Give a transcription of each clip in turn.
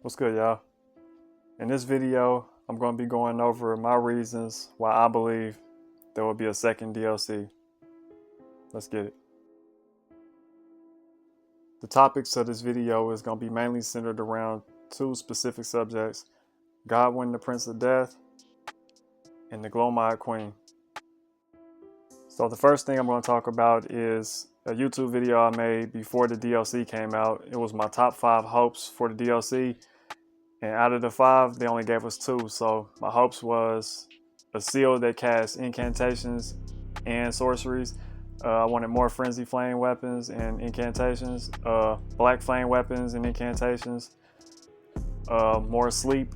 What's good, y'all? In this video, I'm going to be going over my reasons why I believe there will be a second DLC. Let's get it. The topics of this video is going to be mainly centered around two specific subjects: Godwin, the Prince of Death, and the gloam-eyed Queen. So the first thing I'm going to talk about is a YouTube video I made before the DLC came out. It was my top 5 hopes for the DLC. And out of the 5, they only gave us 2. So my hopes was a seal that casts incantations and sorceries. I wanted more frenzy flame weapons and incantations, black flame weapons and incantations, more sleep,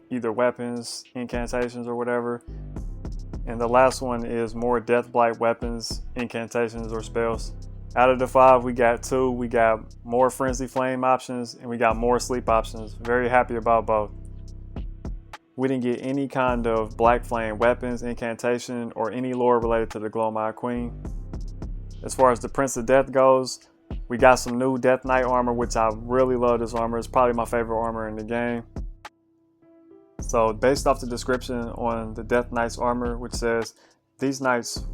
either weapons, incantations, or whatever. And the last one is more death blight weapons, incantations, or spells. Out of the 5, we got 2. We got more frenzy flame options and we got more sleep options. Very happy about both. We didn't get any kind of black flame weapons, incantation, or any lore related to the gloam-eyed Queen. As far as the Prince of Death goes, we got some new Death Knight armor, which I really love. This armor. It's probably my favorite armor in the game. So based off the description on the Death Knight's armor, which says, these knights,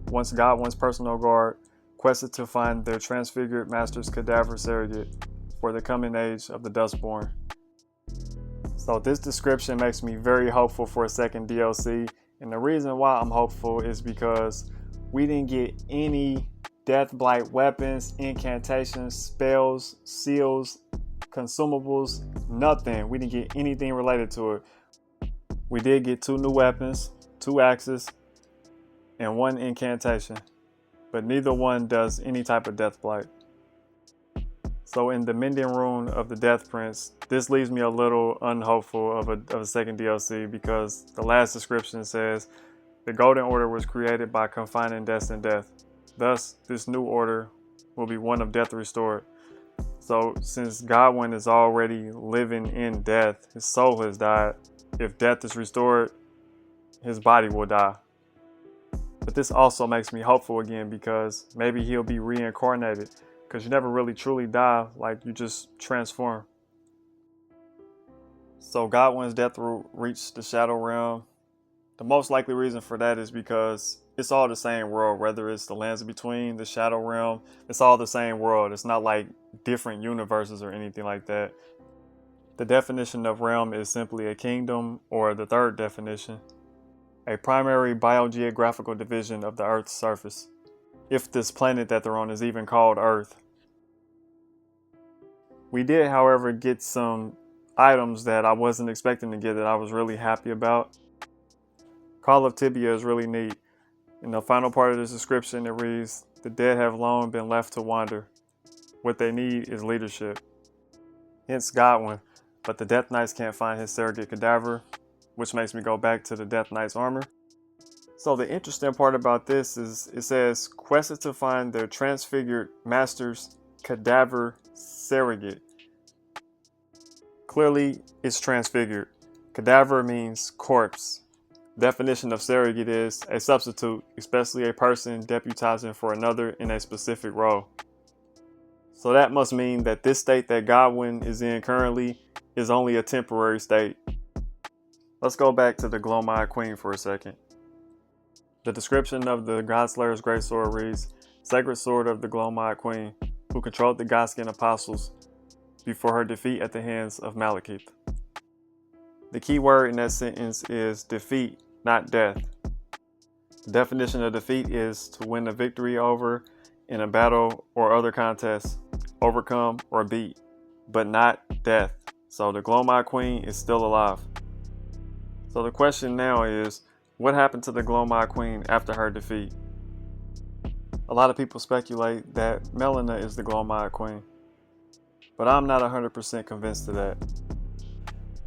once Godwin's personal guard, quested to find their transfigured master's cadaver surrogate for the coming age of the Dustborn. So this description makes me very hopeful for a second DLC, and the reason why I'm hopeful is because we didn't get any death blight weapons, incantations, spells, seals, consumables, nothing. We didn't get anything related to it. We did get 2 new weapons, 2 axes, and 1 incantation, but neither one does any type of death blight. So in the mending rune of the Death Prince, this leaves me a little unhopeful of a second DLC, because the last description says the Golden Order was created by confining destined death. Thus, this new order will be one of death restored. So since Godwin is already living in death, his soul has died. If death is restored, his body will die. But this also makes me hopeful again, because maybe he'll be reincarnated, because you never really truly die, like you just transform. So Godwin's death will reach the Shadow Realm. The most likely reason for that is because it's all the same world, whether it's the lands between, the Shadow Realm, it's all the same world. It's not like different universes or anything like that. The definition of realm is simply a kingdom, or the third definition, a primary biogeographical division of the Earth's surface, if this planet that they're on is even called Earth. We did, however, get some items that I wasn't expecting to get that I was really happy about. Call of Tibia is really neat. In the final part of this description, it reads, the dead have long been left to wander. What they need is leadership. Hence Godwin, but the Death Knights can't find his surrogate cadaver, which makes me go back to the Death Knight's armor. So the interesting part about this is it says, quested to find their transfigured master's cadaver surrogate. Clearly, it's transfigured. Cadaver means corpse. Definition of surrogate is a substitute, especially a person deputizing for another in a specific role. So that must mean that this state that Godwin is in currently is only a temporary state. Let's go back to the gloam-eyed Queen for a second. The description of the Godslayer's greatsword reads, sacred sword of the gloam-eyed Queen, who controlled the Godskin apostles before her defeat at the hands of Malekith. The key word in that sentence is defeat, not death. The definition of defeat is to win a victory over in a battle or other contest, overcome or beat, but not death. So the gloam-eyed Queen is still alive. So the question now is, what happened to the gloam-eyed Queen after her defeat? A lot of people speculate that Melina is the gloam-eyed Queen, but I'm not 100% convinced of that.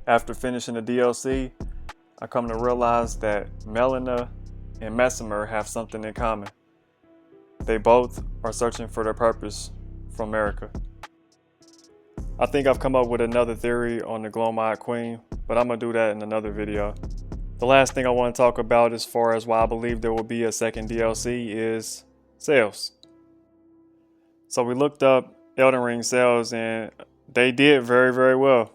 After finishing the DLC, I come to realize that Melina and Messemer have something in common. They both are searching for their purpose from America. I think I've come up with another theory on the gloam-eyed Queen, but I'm gonna do that in another video. The last thing I want to talk about as far as why I believe there will be a second DLC is sales. So we looked up Elden Ring sales and they did very, very well.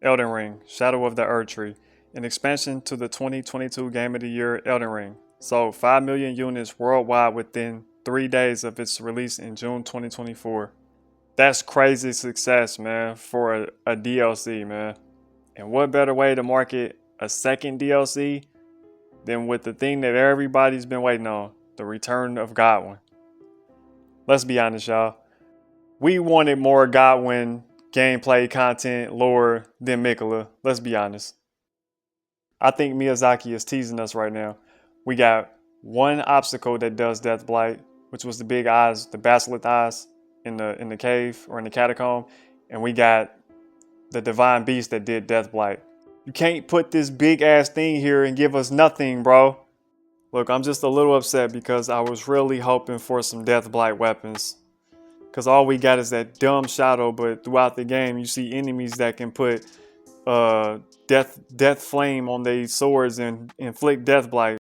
Elden Ring, Shadow of the Erdtree, an expansion to the 2022 Game of the Year Elden Ring, sold 5 million units worldwide within 3 days of its release in June 2024. That's crazy success, man, for a DLC, man. And what better way to market a second DLC than with the thing that everybody's been waiting on, the return of Godwin. Let's be honest, y'all. We wanted more Godwin gameplay content, lore than Mikola. Let's be honest. I think Miyazaki is teasing us right now. We got one obstacle that does Death Blight, which was the big eyes, the basilisk eyes in the cave or in the catacomb, and we got the divine beast that did Death Blight. You can't put this big ass thing here and give us nothing, bro. Look, I'm just a little upset because I was really hoping for some Death Blight weapons. Because all we got is that dumb shadow, but throughout the game, you see enemies that can put death flame on their swords and inflict Death Blight.